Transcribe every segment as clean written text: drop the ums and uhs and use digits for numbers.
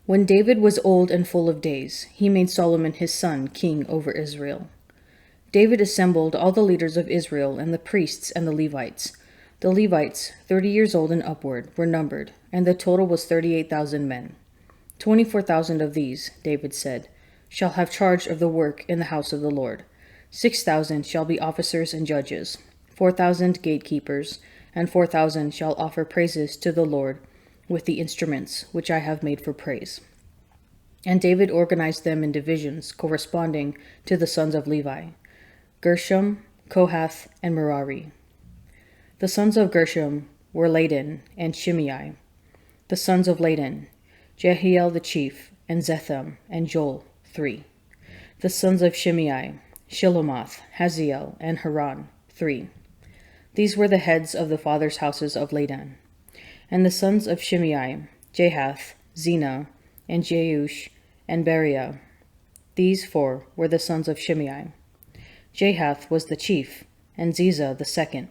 When David was old and full of days, he made Solomon his son king over Israel. David assembled all the leaders of Israel and the priests and the Levites. The Levites, 30 years old and upward, were numbered, and the total was 38,000 men. 24,000 of these, David said, shall have charge of the work in the house of the Lord. 6,000 shall be officers and judges, 4,000 gatekeepers, and 4,000 shall offer praises to the Lord with the instruments which I have made for praise. And David organized them in divisions corresponding to the sons of Levi: Gershom, Kohath, and Merari. The sons of Gershom were Ladan and Shimei. The sons of Ladan, Jehiel the chief, and Zetham, and Joel, 3. The sons of Shimei, Shilomoth, Haziel, and Haran, 3. These were the heads of the fathers' houses of Ladan. And the sons of Shimei, Jahath, Zena, and Jeush, and Beriah. These 4 were the sons of Shimei. Jahath was the chief, and Ziza the second.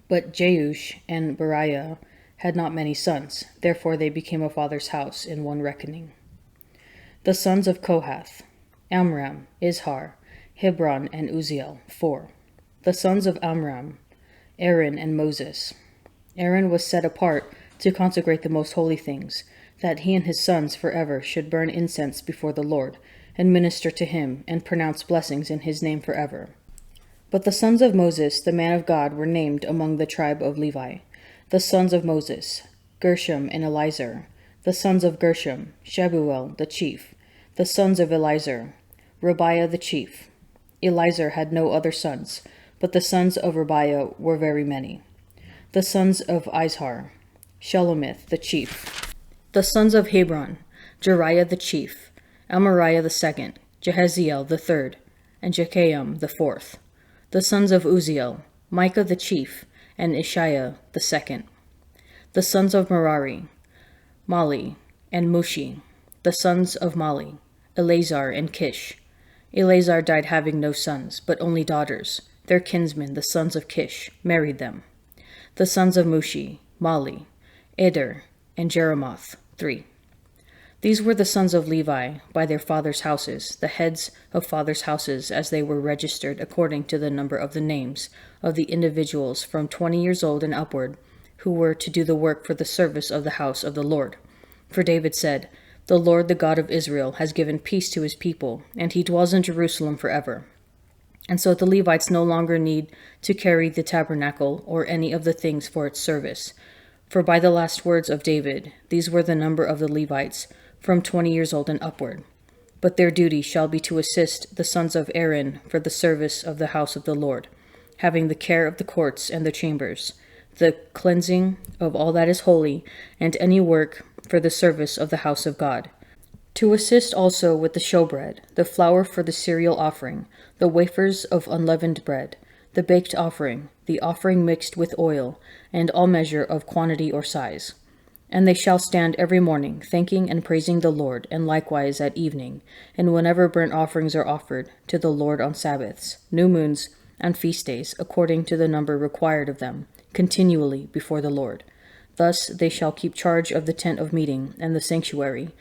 But Jeush and Beriah had not many sons, therefore they became a father's house in one reckoning. The sons of Kohath, Amram, Izhar, Hebron, and Uzziel, 4. The sons of Amram, Aaron and Moses. Aaron was set apart to consecrate the most holy things, that he and his sons forever should burn incense before the Lord, and minister to him, and pronounce blessings in his name forever. But the sons of Moses, the man of God, were named among the tribe of Levi. The sons of Moses, Gershom and Eliezer. The sons of Gershom, Shebuel the chief. The sons of Eliezer, Rabiah the chief. Eliezer had no other sons, but the sons of Rabiah were very many. The sons of Izhar, Shelomith the chief. The sons of Hebron, Jeriah the chief, Amariah the second, Jehaziel the third, and Jechaam the fourth. The sons of Uzziel, Micah the chief, and Ishiah the second. The sons of Merari, Mali and Mushi. The sons of Mali, Eleazar and Kish. Eleazar died having no sons, but only daughters. Their kinsmen, the sons of Kish, married them. The sons of Mushi, Mali, Eder, and Jeremoth, 3. These were the sons of Levi by their fathers' houses, the heads of fathers' houses as they were registered according to the number of the names of the individuals from 20 years old and upward, who were to do the work for the service of the house of the Lord. For David said, "The Lord, the God of Israel, has given peace to his people, and he dwells in Jerusalem forever." And so the Levites no longer need to carry the tabernacle or any of the things for its service. For by the last words of David, these were the number of the Levites, from 20 years old and upward. But their duty shall be to assist the sons of Aaron for the service of the house of the Lord, having the care of the courts and the chambers, the cleansing of all that is holy, and any work for the service of the house of God. To assist also with the showbread, the flour for the cereal offering, the wafers of unleavened bread, the baked offering, the offering mixed with oil, and all measure of quantity or size. And they shall stand every morning, thanking and praising the Lord, and likewise at evening, and whenever burnt offerings are offered to the Lord on Sabbaths, new moons, and feast days, according to the number required of them, continually before the Lord. Thus they shall keep charge of the tent of meeting and the sanctuary,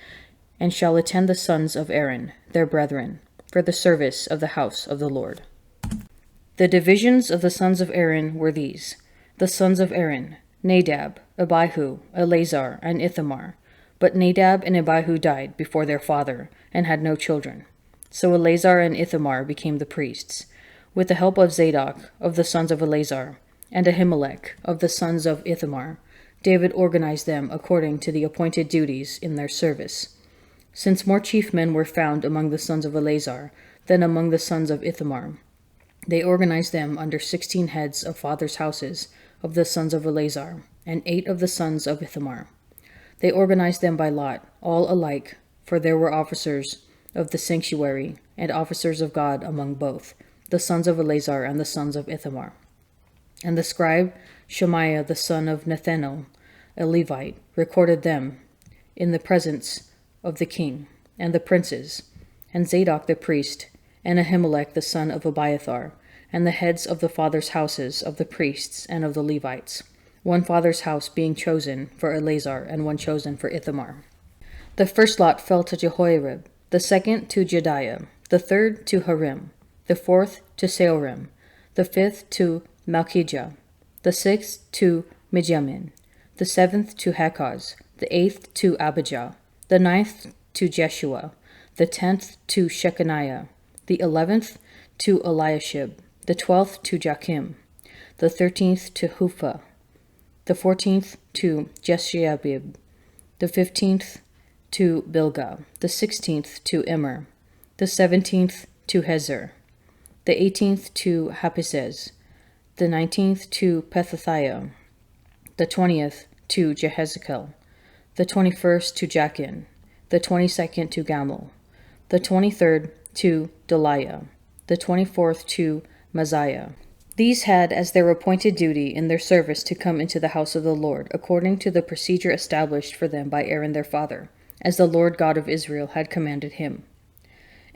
and shall attend the sons of Aaron, their brethren, for the service of the house of the Lord. The divisions of the sons of Aaron were these: the sons of Aaron, Nadab, Abihu, Eleazar, and Ithamar. But Nadab and Abihu died before their father, and had no children. So Eleazar and Ithamar became the priests. With the help of Zadok, of the sons of Eleazar, and Ahimelech, of the sons of Ithamar, David organized them according to the appointed duties in their service. Since more chief men were found among the sons of Eleazar than among the sons of Ithamar, they organized them under 16 heads of fathers' houses of the sons of Eleazar, and 8 of the sons of Ithamar. They organized them by lot, all alike, for there were officers of the sanctuary and officers of God among both, the sons of Eleazar and the sons of Ithamar. And the scribe Shemaiah the son of Nethanel, a Levite, recorded them in the presence of the king and the princes, and Zadok the priest, and Ahimelech the son of Abiathar, and the heads of the fathers' houses of the priests and of the Levites, one father's house being chosen for Eleazar and one chosen for Ithamar. The first lot fell to Jehoiarib, the second to Jedaiah, the third to Harim, the fourth to Seorim, the fifth to Malchijah, the sixth to Mijamin, the seventh to Hakaz, the eighth to Abijah, the ninth to Jeshua, the 10th to Shechaniah, the 11th to Eliashib, the 12th to Jachim, the 13th to Hupha, the 14th to Jesheabib, the 15th to Bilgah, the 16th to Immer, the 17th to Hezer, the 18th to Hapizzez, the 19th to Pethathiah, the 20th to Jehezekel, the 21st to Jachin, the 22nd to Gamul, the 23rd to Deliah, the 24th to Maziah. These had as their appointed duty in their service to come into the house of the Lord, according to the procedure established for them by Aaron their father, as the Lord God of Israel had commanded him.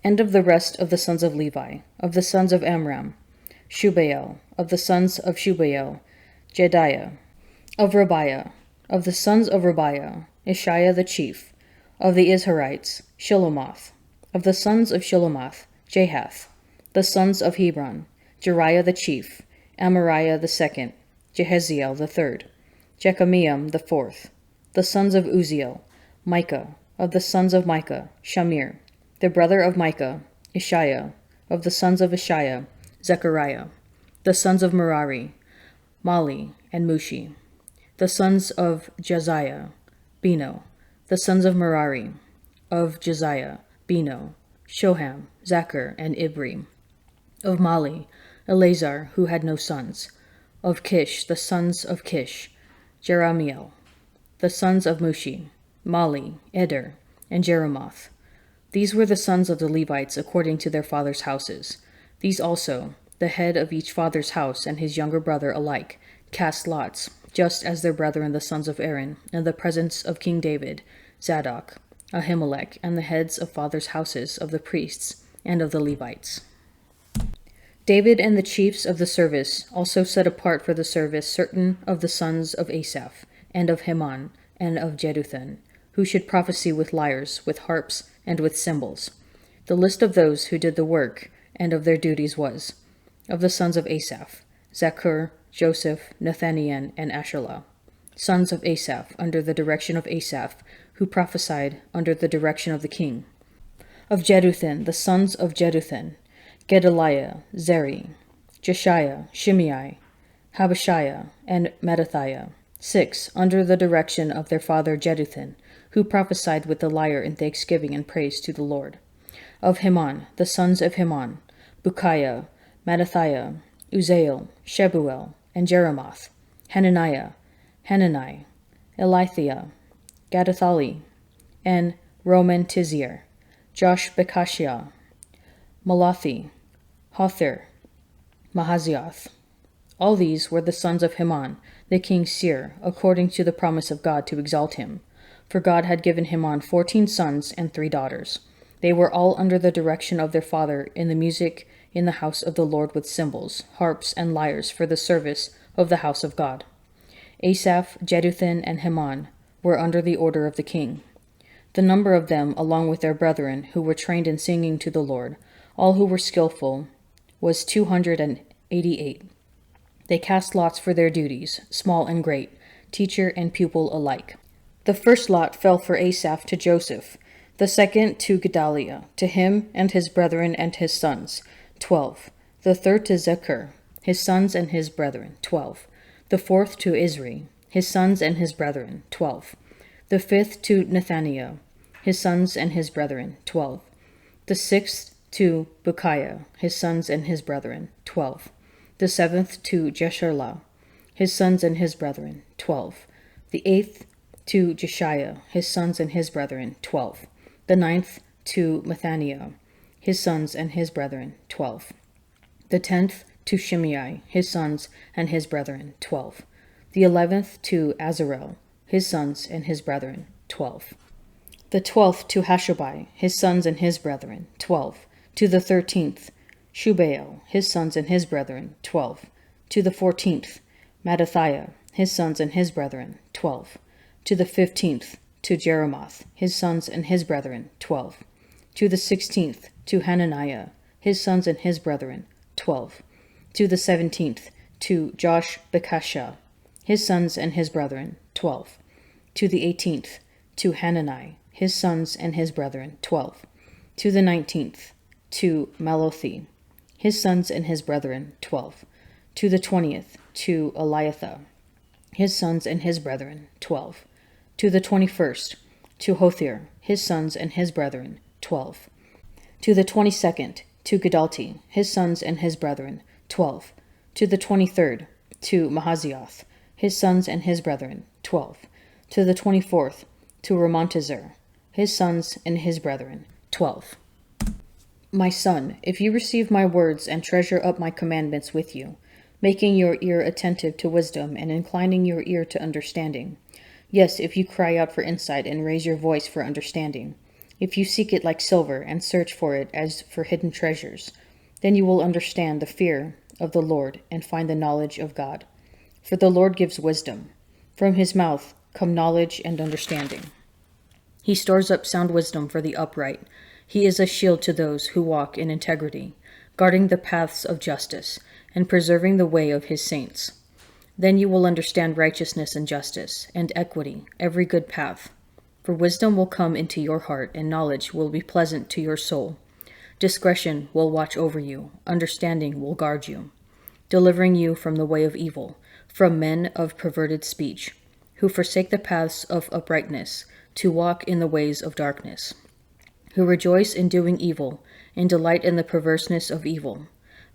And of the rest of the sons of Levi, of the sons of Amram, Shubael, of the sons of Shubael, Jediah, of Rabiah, of the sons of Rabiah, Ishiah the chief, of the Israelites, Shilomoth, of the sons of Shilomoth, Jahath, the sons of Hebron, Jeriah the chief, Amariah the second, Jehaziel the third, Jekameam the fourth, the sons of Uziel, Micah, of the sons of Micah, Shamir, the brother of Micah, Ishiah, of the sons of Ishiah, Zechariah, the sons of Merari, Mali and Mushi, the sons of Josiah, Beno, the sons of Merari, of Josiah, Beno, Shoham, Zachar, and Ibri, of Mali, Eleazar, who had no sons, of Kish, the sons of Kish, Jeramiel, the sons of Mushi, Mali, Eder, and Jeremoth. These were the sons of the Levites according to their fathers' houses. These also, the head of each father's house and his younger brother alike, cast lots, just as their brethren the sons of Aaron, in the presence of King David, Zadok, Ahimelech, and the heads of fathers' houses of the priests and of the Levites. David and the chiefs of the service also set apart for the service certain of the sons of Asaph, and of Heman, and of Jeduthun, who should prophesy with lyres, with harps, and with cymbals. The list of those who did the work and of their duties was, of the sons of Asaph, Zaccur, Joseph, Nathaniel, and Asherlah, sons of Asaph, under the direction of Asaph, who prophesied under the direction of the king. Of Jeduthun, the sons of Jeduthun, Gedaliah, Zeri, Jeshiah, Shimei, Habashiah, and Mattathiah, 6, under the direction of their father Jeduthun, who prophesied with the lyre in thanksgiving and praise to the Lord. Of Heman, the sons of Heman, Bukiah, Mattathiah, Uzziel, Shebuel, and Jeremoth, Hananiah, Hanani, Elithiah, Gadathali, and Roman-Tizir, Josh-Bekashiah, Malathi, Hothir, Mahazioth. All these were the sons of Heman, the king's seer, according to the promise of God to exalt him. For God had given Heman 14 sons and 3 daughters. They were all under the direction of their father in the music in the house of the Lord with cymbals, harps, and lyres for the service of the house of God. Asaph, Jeduthun, and Heman were under the order of the king. The number of them, along with their brethren, who were trained in singing to the Lord, all who were skillful, was 288. They cast lots for their duties, small and great, teacher and pupil alike. The first lot fell for Asaph to Joseph, the second to Gedaliah, to him and his brethren and his sons, 12. The third to Zechar, his sons and his brethren, 12. The fourth to Isri, his sons and his brethren, 12. The fifth to Nethaniah, his sons and his brethren, 12. The sixth to Bukiah, his sons and his brethren, 12. The seventh to Jesharlah, his sons and his brethren, 12. The eighth to Jeshiah, his sons and his brethren, 12. The ninth to Mathaniah, his sons and his brethren, 12. The 10th to Shimei, his sons and his brethren, 12. The 11th to Azarel, his sons and his brethren, 12. The 12th to Hashabai, his sons and his brethren, 12. To the 13th, Shubael, his sons and his brethren, 12. To the 14th, Mattathiah, his sons and his brethren, 12. To the 15th, to Jeremoth, his sons and his brethren, 12. To the 16th, to Hananiah, his sons and his brethren, 12. To the 17th, to Josh-Bekashah, his sons and his brethren, 12. To the 18th, to Hanani, his sons and his brethren, 12. To the 19th, to Malothi, his sons and his brethren, 12. To the 20th, to Eliathah, his sons and his brethren, 12. To the 21st, to Hothir, his sons and his brethren, 12. To the 22nd, to Gedalti, his sons and his brethren, 12. To the 23rd, to Mahazioth, his sons and his brethren, 12. To the 24th, to Ramontezer, his sons and his brethren, 12. My son, if you receive my words and treasure up my commandments with you, making your ear attentive to wisdom and inclining your ear to understanding, yes, if you cry out for insight and raise your voice for understanding, if you seek it like silver and search for it as for hidden treasures, then you will understand the fear of the Lord and find the knowledge of God. For the Lord gives wisdom. From his mouth come knowledge and understanding. He stores up sound wisdom for the upright. He is a shield to those who walk in integrity, guarding the paths of justice and preserving the way of his saints. Then you will understand righteousness and justice and equity, every good path. For wisdom will come into your heart, and knowledge will be pleasant to your soul. Discretion will watch over you, understanding will guard you, delivering you from the way of evil, from men of perverted speech, who forsake the paths of uprightness, to walk in the ways of darkness, who rejoice in doing evil, and delight in the perverseness of evil,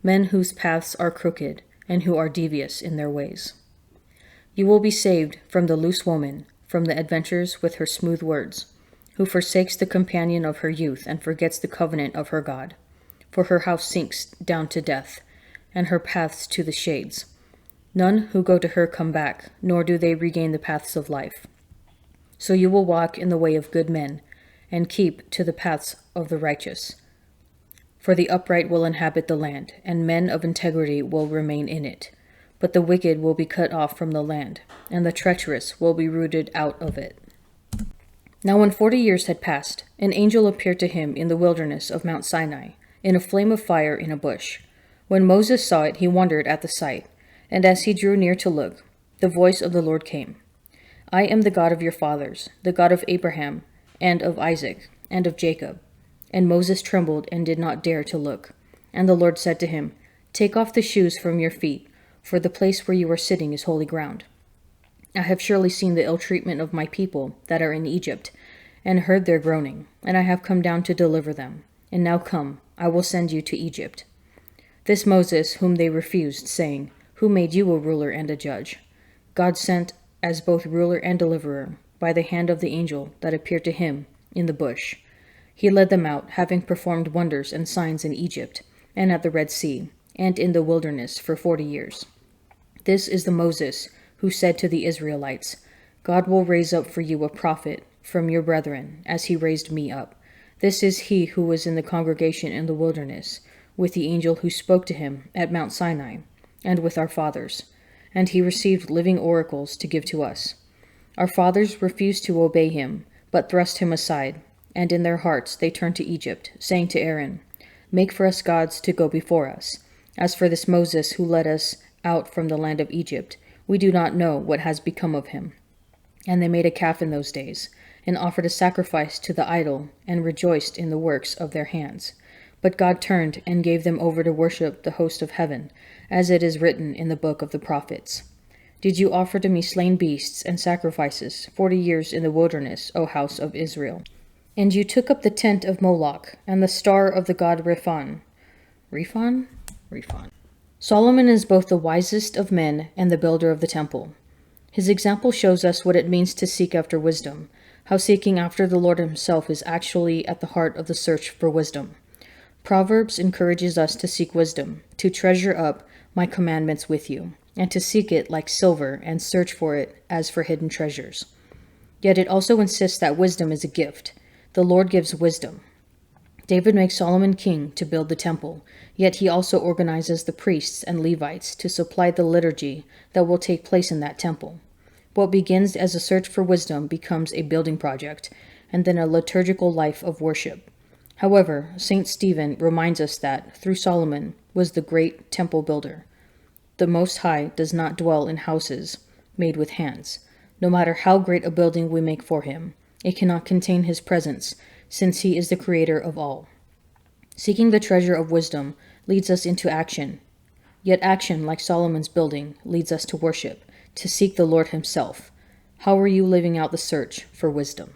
men whose paths are crooked, and who are devious in their ways. You will be saved from the loose woman, from the adventures with her smooth words, who forsakes the companion of her youth and forgets the covenant of her God. For her house sinks down to death, and her paths to the shades. None who go to her come back, nor do they regain the paths of life. So you will walk in the way of good men, and keep to the paths of the righteous. For the upright will inhabit the land, and men of integrity will remain in it. But the wicked will be cut off from the land, and the treacherous will be rooted out of it. Now when 40 years had passed, an angel appeared to him in the wilderness of Mount Sinai, in a flame of fire in a bush. When Moses saw it, he wondered at the sight, and as he drew near to look, the voice of the Lord came. I am the God of your fathers, the God of Abraham, and of Isaac, and of Jacob. And Moses trembled and did not dare to look. And the Lord said to him, Take off the shoes from your feet, for the place where you are sitting is holy ground. I have surely seen the ill treatment of my people that are in Egypt, and heard their groaning, and I have come down to deliver them. And now come, I will send you to Egypt. This Moses, whom they refused, saying, Who made you a ruler and a judge? God sent as both ruler and deliverer, by the hand of the angel that appeared to him in the bush. He led them out, having performed wonders and signs in Egypt, and at the Red Sea, and in the wilderness for 40 years. This is the Moses who said to the Israelites, God will raise up for you a prophet from your brethren, as he raised me up. This is he who was in the congregation in the wilderness, with the angel who spoke to him at Mount Sinai, and with our fathers. And he received living oracles to give to us. Our fathers refused to obey him, but thrust him aside, and in their hearts they turned to Egypt, saying to Aaron, Make for us gods to go before us. As for this Moses who led us out from the land of Egypt, we do not know what has become of him. And they made a calf in those days, and offered a sacrifice to the idol, and rejoiced in the works of their hands. But God turned and gave them over to worship the host of heaven, as it is written in the book of the prophets. Did you offer to me slain beasts and sacrifices 40 years in the wilderness, O house of Israel? And you took up the tent of Moloch, and the star of the god Rephan. Rephan? Solomon is both the wisest of men and the builder of the temple. His example shows us what it means to seek after wisdom, how seeking after the Lord himself is actually at the heart of the search for wisdom. Proverbs encourages us to seek wisdom, to treasure up my commandments with you, and to seek it like silver and search for it as for hidden treasures. Yet it also insists that wisdom is a gift. The Lord gives wisdom. David makes Solomon king to build the temple, yet he also organizes the priests and Levites to supply the liturgy that will take place in that temple. What begins as a search for wisdom becomes a building project, and then a liturgical life of worship. However, St. Stephen reminds us that, through Solomon, was the great temple builder. The Most High does not dwell in houses made with hands. No matter how great a building we make for him, it cannot contain his presence, since he is the creator of all. Seeking the treasure of wisdom leads us into action. Yet action, like Solomon's building, leads us to worship, to seek the Lord himself. How are you living out the search for wisdom?